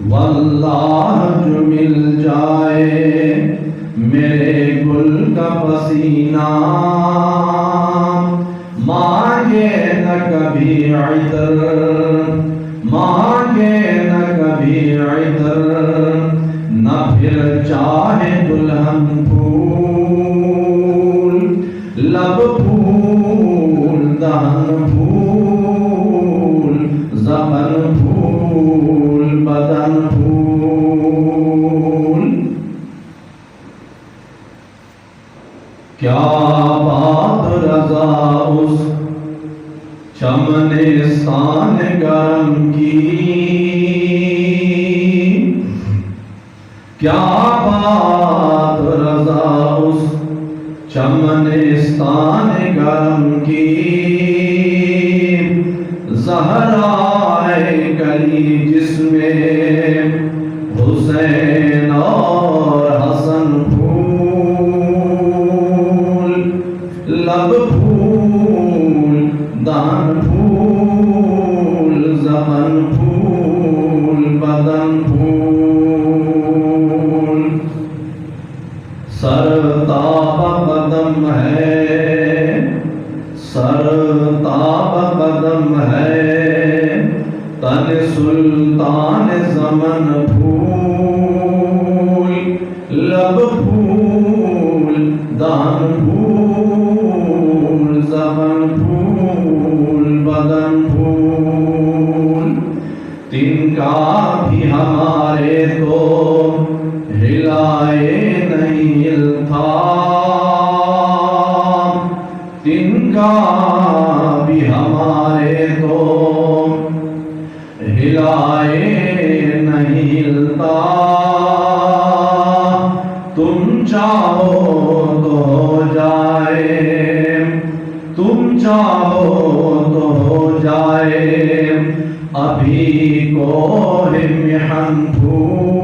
वल्लाह जो मिल जाए मेरे गुल का पसीना, मांगे न कभी इतर, मांगे न कभी इतर, न फिर चाहे दुल्हन फूल, लब फूल दहन फूल, ज़बन फूल बदन फूल। क्या बात रज़ा उस चमनिस्तान गरम की, क्या बात रज़ा उस चमनिस्तान गरम की, ज़हराए कली जिसमें हुसैन और हसन फूल, लब फूल दान फूल, ज़बन फूल बदन फूल। सरताब कदम है, सरताब कदम है, तन सुल्तान ज़मन फूल, लब फूल दान फूल, ज़बन फूल बदन फूल। तिनका भी हमारे तो हिलाए नहीं इल्ताम, तिनका भी हमारे तो हिलाए नहीं इल्ताम। तुम चाहो तो हो जाए, तुम चाहो तो हो जाए, अभी को मिहन फूल,